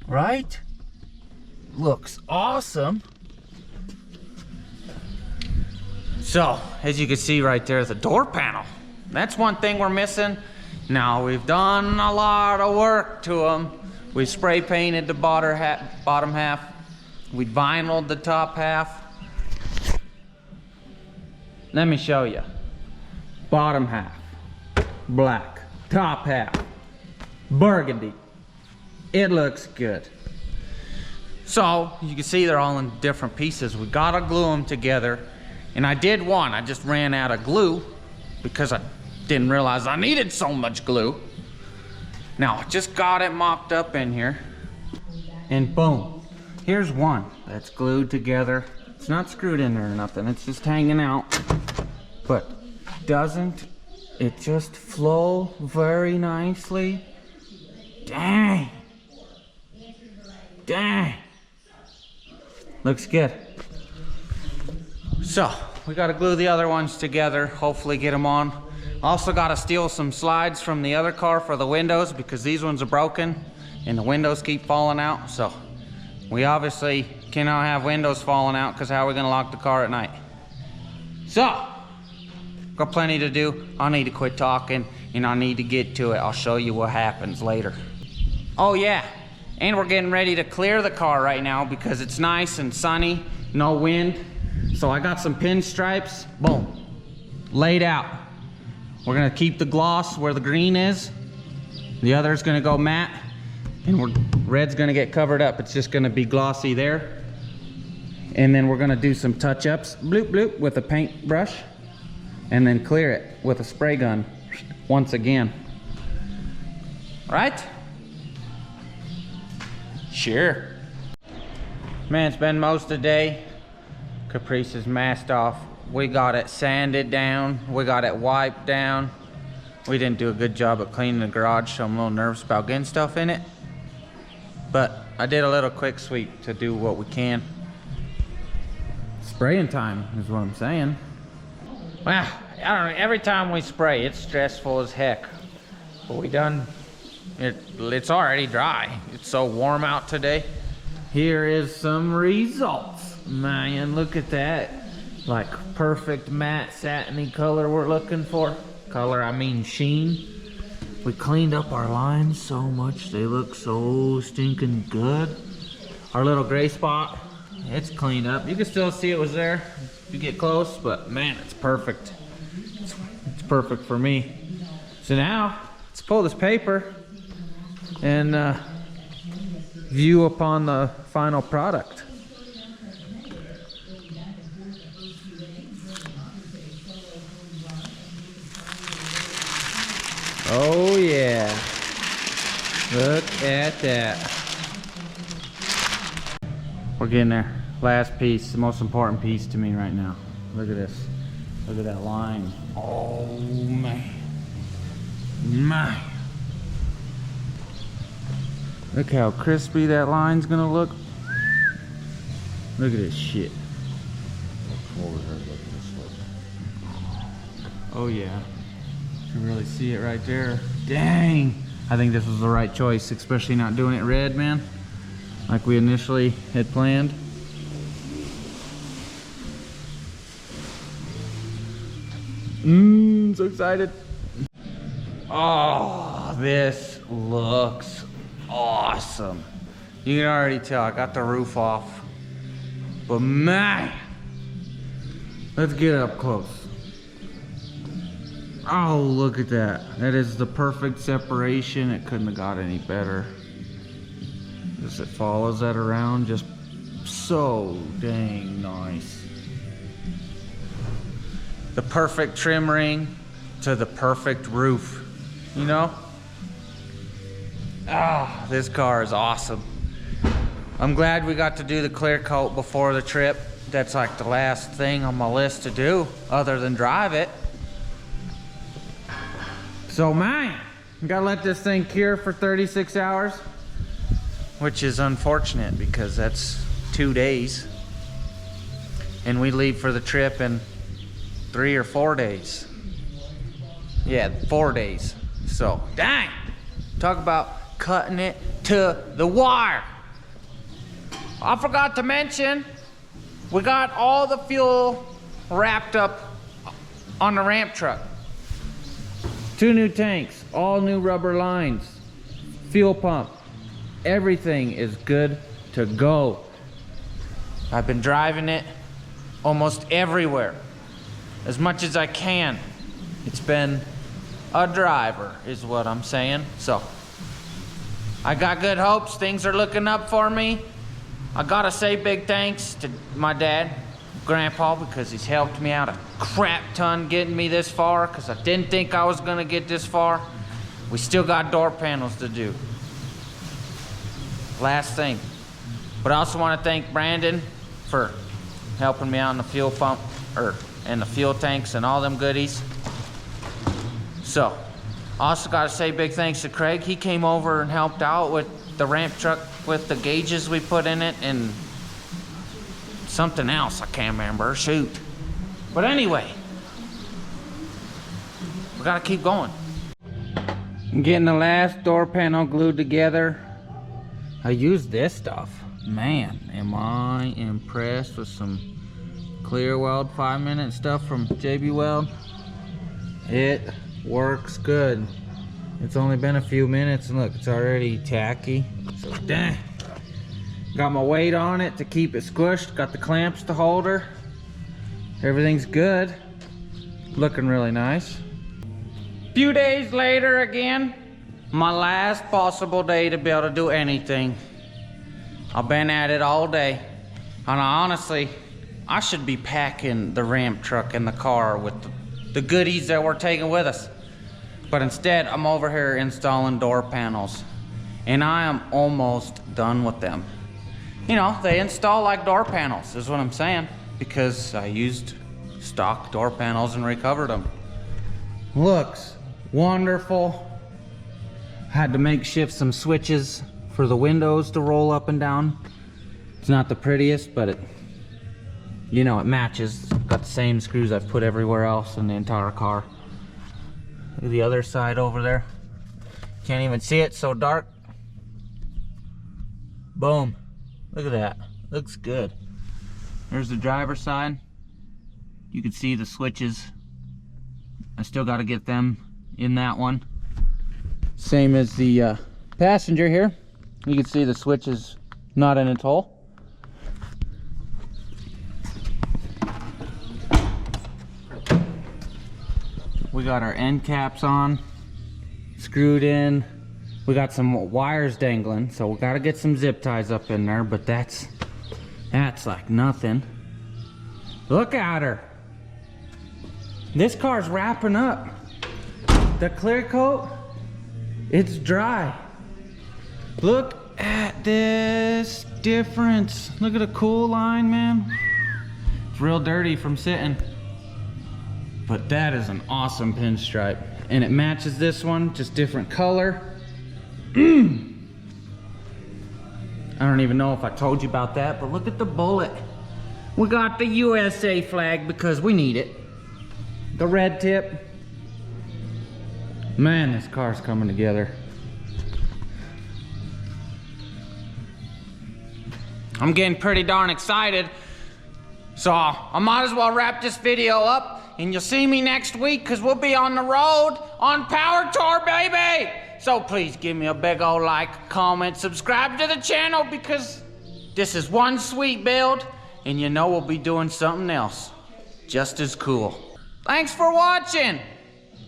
Right? Looks awesome. So, as you can see right there, the door panel. That's one thing we're missing. Now, we've done a lot of work to them. We spray painted the bottom half. We vinyled the top half. Let me show you. Bottom half, black. Top half, burgundy. It looks good. So, you can see they're all in different pieces. We gotta glue them together. And I did one, I just ran out of glue because I didn't realize I needed so much glue. Now, I just got it mocked up in here. And boom, here's one that's glued together. It's not screwed in there or nothing, it's just hanging out. But doesn't it just flow very nicely? Dang. Dang. Looks good. So, we gotta glue the other ones together, hopefully get them on. Also gotta steal some slides from the other car for the windows, because these ones are broken and the windows keep falling out. So, we obviously cannot have windows falling out, because how are we gonna lock the car at night? So, got plenty to do. I need to quit talking and I need to get to it. I'll show you what happens later. Oh yeah, and we're getting ready to clear the car right now because it's nice and sunny, no wind. So I got some pinstripes, boom, laid out. We're gonna keep the gloss where the green is. The other is gonna go matte, and red's gonna get covered up. It's just gonna be glossy there. And then we're gonna do some touch-ups, bloop bloop, with a paintbrush, and then clear it with a spray gun once again. Right? Sure. Man, it's been most of the day. Caprice is masked off. We got it sanded down. We got it wiped down. We didn't do a good job of cleaning the garage, so I'm a little nervous about getting stuff in it. But I did a little quick sweep to do what we can. Spraying time is what I'm saying. Well, I don't know, every time we spray, it's stressful as heck. But we done, it's already dry. It's so warm out today. Here is some results. Man, look at that. Like perfect matte satiny color we're looking for. Color, I mean sheen. We cleaned up our lines so much. They look so stinking good. Our little gray spot it's cleaned up. You can still see it was there if you get close, but man, it's perfect. It's perfect for me. So now, let's pull this paper and view upon the final product. Oh yeah, look at that. We're getting there. Last piece, the most important piece to me right now. Look at this. Look at that line. Oh man. My. Look how crispy that line's gonna look. Look at this shit. Oh yeah. You can really see it right there. Dang. I think this was the right choice, especially not doing it red, man, like we initially had planned. So excited. Oh, this looks awesome. You can already tell I got the roof off, but man, let's get up close. Oh, look at that. That is the perfect separation. It couldn't have got any better. Just it follows that around just so dang nice. The perfect trim ring to the perfect roof, you know? Ah, this car is awesome. I'm glad we got to do the clear coat before the trip. That's like the last thing on my list to do other than drive it. So man, we gotta let this thing cure for 36 hours, which is unfortunate because that's 2 days. And we leave for the trip in 3 or 4 days. Yeah, 4 days. So, dang, talk about cutting it to the wire. I forgot to mention, we got all the fuel wrapped up on the ramp truck. 2 new tanks, all new rubber lines, fuel pump, everything is good to go. I've been driving it almost everywhere, as much as I can. It's been a driver, is what I'm saying. So, I got good hopes, things are looking up for me. I gotta say big thanks to my dad, Grandpa, because he's helped me out a crap ton getting me this far, because I didn't think I was gonna get this far. We still got door panels to do. Last thing. But I also want to thank Brandon for helping me out in the fuel pump, and the fuel tanks and all them goodies. So, also gotta say big thanks to Craig. He came over and helped out with the ramp truck with the gauges we put in it and something else I can't remember, shoot. But anyway, we gotta keep going. I'm getting the last door panel glued together. I used this stuff. Man, am I impressed with some clear weld 5-minute stuff from JB Weld. It works good. It's only been a few minutes and look, it's already tacky. So dang. Got my weight on it to keep it squished. Got the clamps to hold her. Everything's good. Looking really nice. Few days later again, my last possible day to be able to do anything. I've been at it all day. And honestly, I should be packing the ramp truck in the car with the goodies that we're taking with us. But instead, I'm over here installing door panels. And I am almost done with them. You know, they install like door panels, is what I'm saying. Because I used stock door panels and recovered them. Looks wonderful. Had to makeshift some switches for the windows to roll up and down. It's not the prettiest, but it, you know, it matches. Got the same screws I've put everywhere else in the entire car. Look at the other side over there. Can't even see it, so dark. Boom. Look at that. Looks good. There's the driver's side. You can see the switches. I still got to get them in that one. Same as the passenger here. You can see the switch is not in its hole. We got our end caps on, screwed in. We got some wires dangling, so we gotta get some zip ties up in there, but that's like nothing. Look at her. This car's wrapping up. The clear coat, it's dry. Look at this difference. Look at the cool line, man. It's real dirty from sitting. But that is an awesome pinstripe. And it matches this one, just different color. I don't even know if I told you about that, but look at the bullet. We got the USA flag because we need it. The red tip. Man, this car's coming together. I'm getting pretty darn excited. So I might as well wrap this video up, and you'll see me next week because we'll be on the road on Power Tour, baby. So please give me a big old like, comment, subscribe to the channel because this is one sweet build, and you know we'll be doing something else just as cool. Thanks for watching.